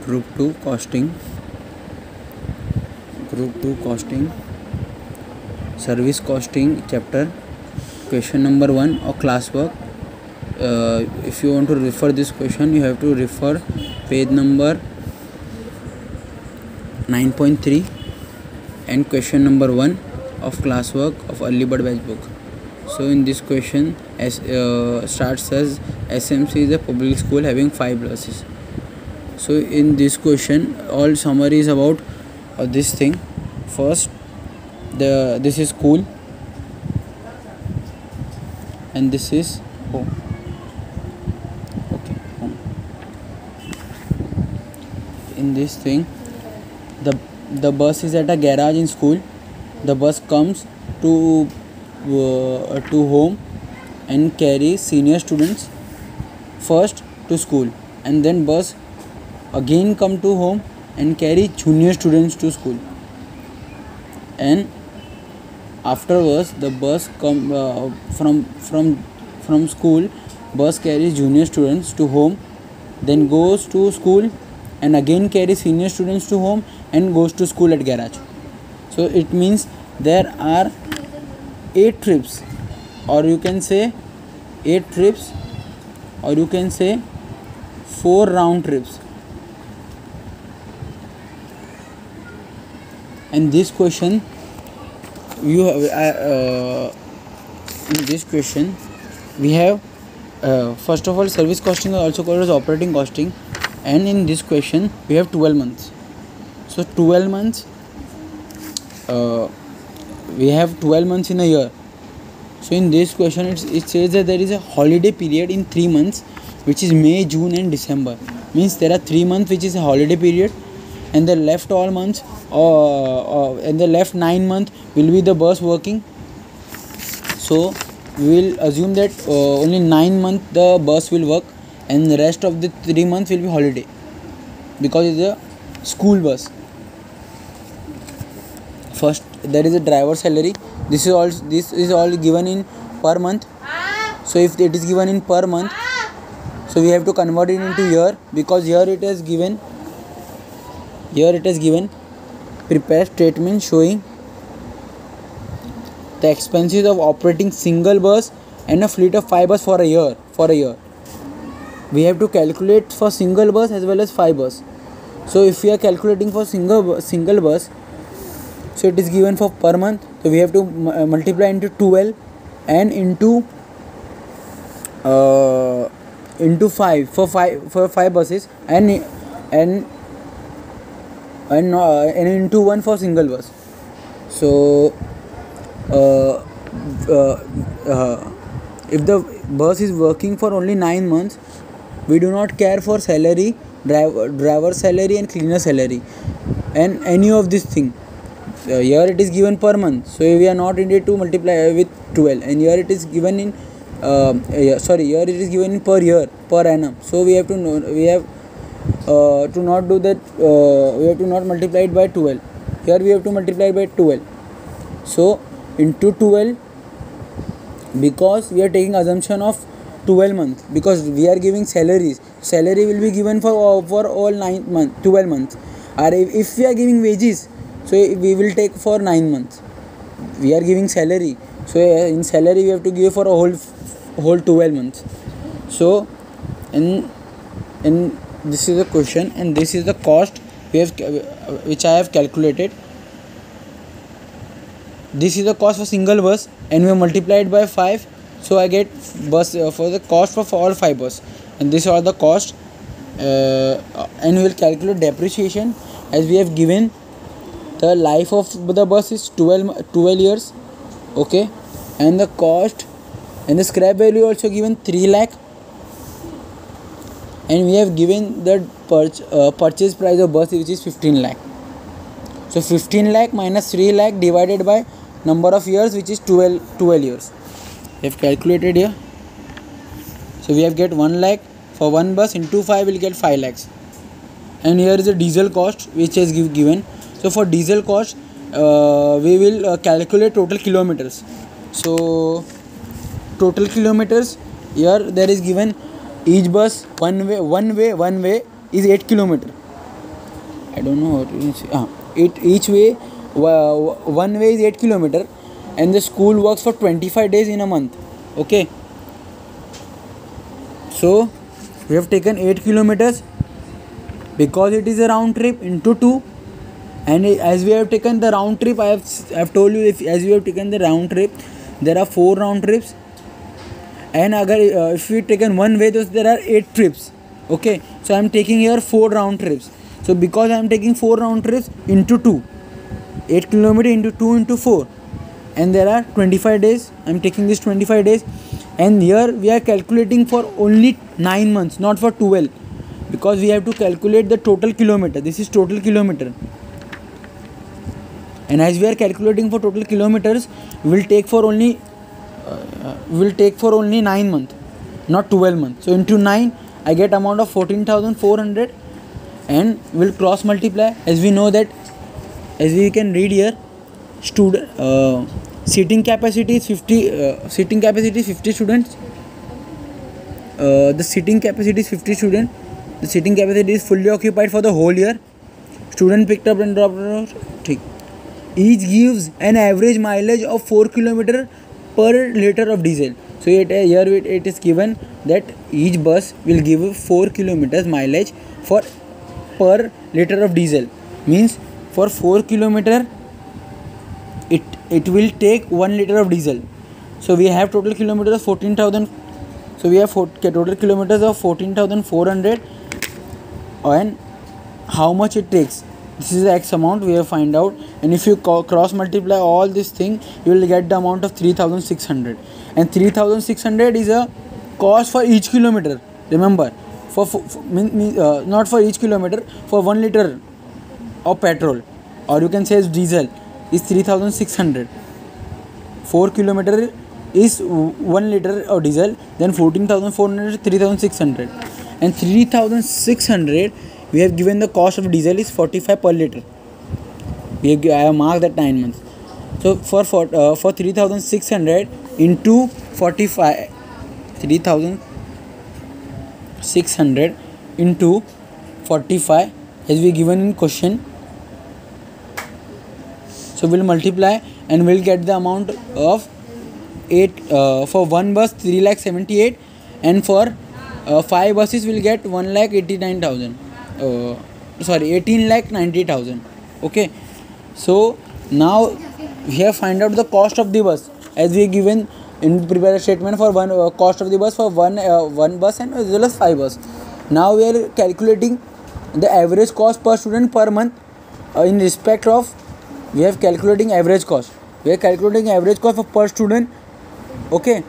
Group 2 costing. Group 2 costing. Service costing chapter. Question number 1 or classwork. If you want to refer this question, you have to refer page number 9.3 and question number 1 of classwork of early bird batch book. So in this question starts as SMC is a public school having 5 buses. So in this question all summary is about this thing. First, this is school and this is home. Okay, home. In this thing, the bus is at a garage in school. The bus comes to home and carries senior students first to school, and then bus again come to home and carry junior students to school, and afterwards the bus come from school. Bus carries junior students to home, then goes to school and again carries senior students to home and goes to school at garage. So it means there are 8 trips, or you can say 8 trips, or you can say 4 round trips. And this question you have in this question we have first of all service costing is also called as operating costing, and in this question we have 12 months. So 12 months, we have 12 months in a year. So in this question it says that there is a holiday period in 3 months, which is May, June and December. Means there are 3 months which is a holiday period, and the left all months and the left 9 months will be the bus working. So we will assume that only 9 months the bus will work and the rest of the 3 months will be holiday, because it's a school bus. First there is a driver salary. This is all given in per month. So if it is given in per month, so we have to convert it into year, because here it is given prepare statement showing the expenses of operating single bus and a fleet of 5 bus for a year. We have to calculate for single bus as well as 5 bus. So if we are calculating for single bus, so it is given for per month, so we have to multiply into 12 and into 5 for 5 buses, and into 1 for single bus. So if the bus is working for only 9 months, we do not care for salary, driver salary and cleaner salary and any of this thing. Here it is given per month, so we are not needed to multiply with 12, and here it is given in here it is given in per year, per annum. So we have to not do that. We have to not multiply it by 12. Here we have to multiply by 12. So into 12, because we are taking assumption of 12 months, because we are giving salaries. Salary will be given for all 12 months. Or if we are giving wages, so we will take for 9 months. We are giving salary, so in salary we have to give for a whole 12 months. So in this is the question, and this is the cost which I have calculated. This is the cost for single bus, and we have multiplied by 5, so I get bus for the cost for all 5 bus, and these are the cost. And we will calculate depreciation, as we have given the life of the bus is 12 years. Okay, and the cost and the scrap value also given 3 lakh, and we have given the purchase price of bus, which is 15 lakh. So 15 lakh minus 3 lakh divided by number of years, which is 12 years. We have calculated here. So we have get 1 lakh for one bus, into 5 will get 5 lakhs. And here is the diesel cost which is given. So for diesel cost we will calculate total kilometers. So total kilometers, here there is given each bus one way is 8 kilometer. I don't know what you say. Each way, one way is 8 kilometer, and the school works for 25 days in a month. Okay. So we have taken 8 kilometers because it is a round trip into 2, and as we have taken the round trip, I have told you, as we have taken the round trip, there are 4 round trips, and if we taken one way, there are 8 trips. Okay, so I am taking here 4 round trips. So because I am taking 4 round trips into 2, 8 kilometer into 2 into 4, and there are 25 days. I am taking this 25 days, and here we are calculating for only 9 months, not for 12, because we have to calculate the total kilometer. This is total kilometer, and as we are calculating for total kilometers, we will take for only 9 months, not 12 months. So into 9, I get amount of 14,400, and will cross multiply. As we know that, as we can read here, seating capacity is 50. Seating capacity is 50 students. The seating capacity is 50 students. The seating capacity is fully occupied for the whole year. Student picked up and dropped. Each gives an average mileage of 4 km per liter of diesel. So here it is given that each bus will give 4 km mileage per liter of diesel. Means for 4 km it will take 1 liter of diesel. So we have total kilometers 14,000. So we have total kilometers of 14,400, and how much it takes. This is the X amount we have find out, and if you cross multiply all this thing, you will get the amount of 3,600, and 3,600 is a cost for each kilometer. Remember, not for each kilometer, for 1 liter of petrol, or you can say diesel, is 3,600. 4 km is 1 liter of diesel, then 14,400 is 3,600, and 3,600 we have given the cost of diesel is 45 per liter. I have marked that 9 months. So for 3,600 into 45, 3,600 into 45 as we given in question. So we'll multiply and we'll get the amount of 8 for one bus 3,78,000, and for 5 buses we'll get 1,89,000. 18,90,000. Okay, so now we have find out the cost of the bus as we given in prepared statement for one cost of the bus for one bus and as well as 5 bus. Now we are calculating the average cost per student per month in respect of we have calculating average cost. We are calculating average cost of per student. Okay,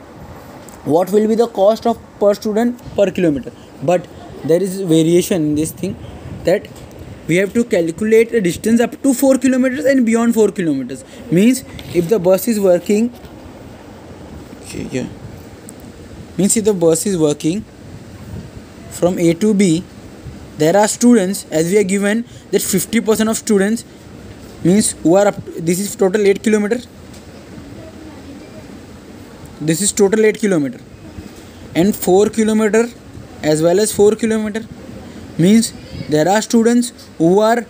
what will be the cost of per student per kilometer? But there is variation in this thing, that we have to calculate a distance up to 4 kilometers and beyond 4 kilometers. Means if the bus is working, if the bus is working from A to B, there are students, as we are given that 50% of students means who are up to, this is total 8 kilometers. This is total 8 kilometer, and 4 kilometer as well as 4 kilometer, means there are students who are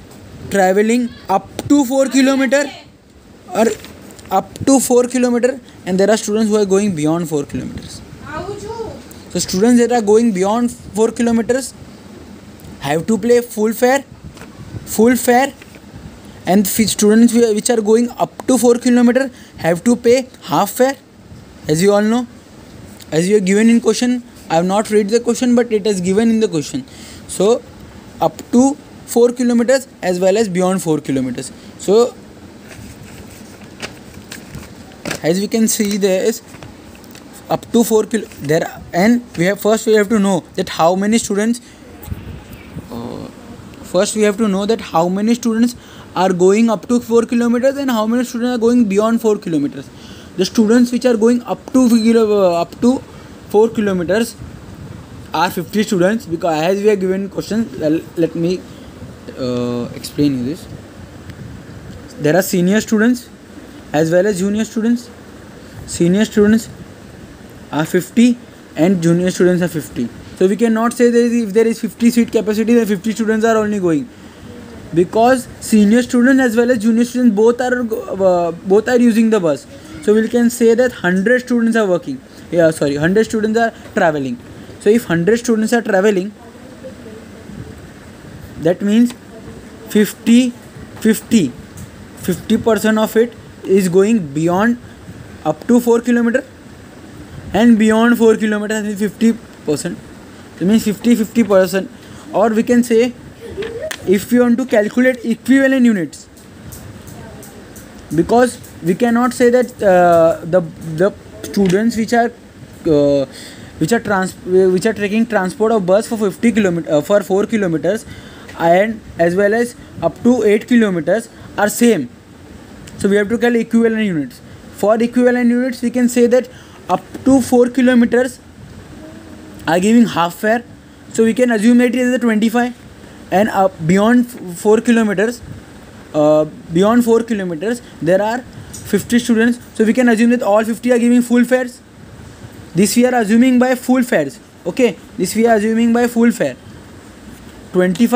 traveling up to 4 kilometer or up to 4 kilometer, and there are students who are going beyond 4 kilometers. So students that are going beyond 4 kilometers have to pay full fare, and students which are going up to 4 kilometer have to pay half fare. As you all know, as you are given in question, I have not read the question, but it is given in the question. So up to 4 kilometers as well as beyond 4 kilometers. So as we can see, there is up to 4 there, and we have to know that how many students. First we have to know that how many students are going up to 4 kilometers and how many students are going beyond 4 kilometers. The students which are going up to 4 kilometers are 50 students, because as we are given question, let me explain you this. There are senior students as well as junior students. Senior students are 50 and junior students are 50. So we cannot say that if there is 50 seat capacity, then 50 students are only going. because senior students as well as junior students both are using the bus. So we can say that 100 students are working. 100 students are traveling. So if 100 students are traveling, that means 50% of it is going beyond up to 4 kilometer, and beyond 4 kilometers is 50%. That means 50%. Or we can say, if we want to calculate equivalent units, because we cannot say that the students which are taking transport of bus for 4 kilometers and as well as up to 8 kilometers are same. So we have to calculate equivalent units. For equivalent units, we can say that up to 4 kilometers are giving half fare. So we can assume that it is a 25, and beyond 4 kilometers there are 50 students. So we can assume that all 50 are giving full fares. This we are assuming by full fares. Okay, this we are assuming by full fare. 50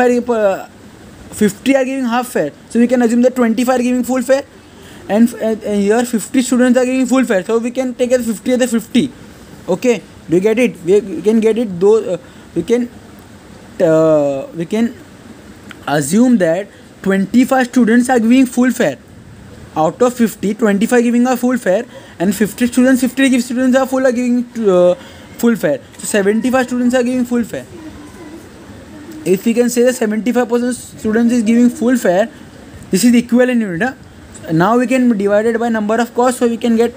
are giving half fare. So we can assume that 25 are giving full fare, and here 50 students are giving full fare. So we can take as 50 as a 50. Okay, do you get it? We can get it. Though we can assume that 25 students are giving full fare. Out of 50, 25 giving a full fare, and 50 students are giving full fare. So 75 students are giving full fare. If we can say that 75% students is giving full fare, this is the equivalent unit. Now we can divide it by number of costs, so we can get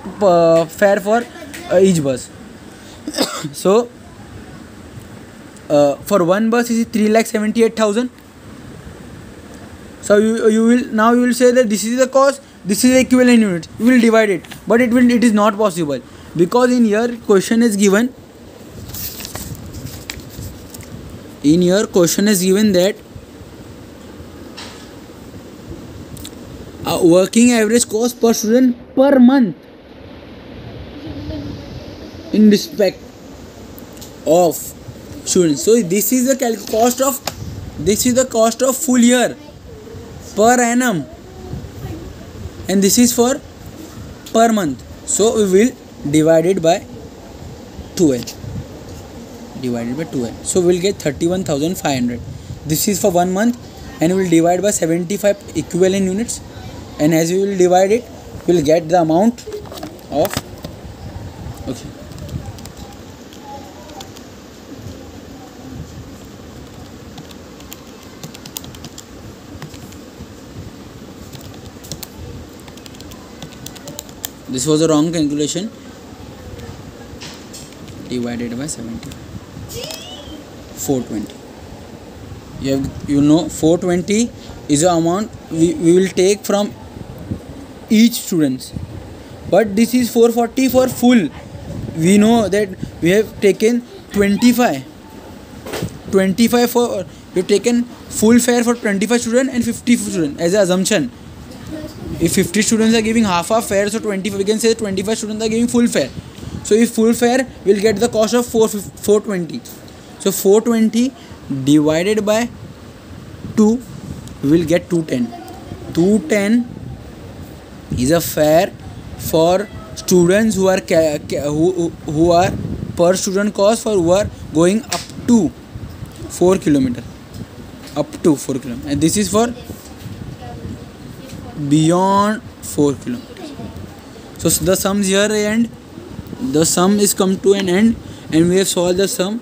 fare for each bus. So for one bus is 3,78,000. So you will say that this is the cost, this is the equivalent unit. You will divide it, but it is not possible, because in your question is given. In your question is given that a working average cost per student per month in respect of students. So this is the cost of full year per annum, and this is for per month. So we will divide it by 12. So we will get 31,500. This is for 1 month, and we will divide by 75 equivalent units, and as we will divide it, we will get the amount of. Okay. This was a wrong calculation. Divided by 75. 420. You know 420 is the amount we will take from each students, but this is 440 for full. We know that we have taken 25 for, we have taken full fare for 25 students and 50 students as an assumption. If 50 students are giving half fare, so 25, we can say 25 students are giving full fare. So if full fare, we will get the cost of 420. So 420 divided by 2, we will get 210. 210 is a fare for students who are per student cost for who are going up to 4 kilometers. And this is for beyond 4 kilometers. So the sums here end. The sum is come to an end, and we have solved the sum.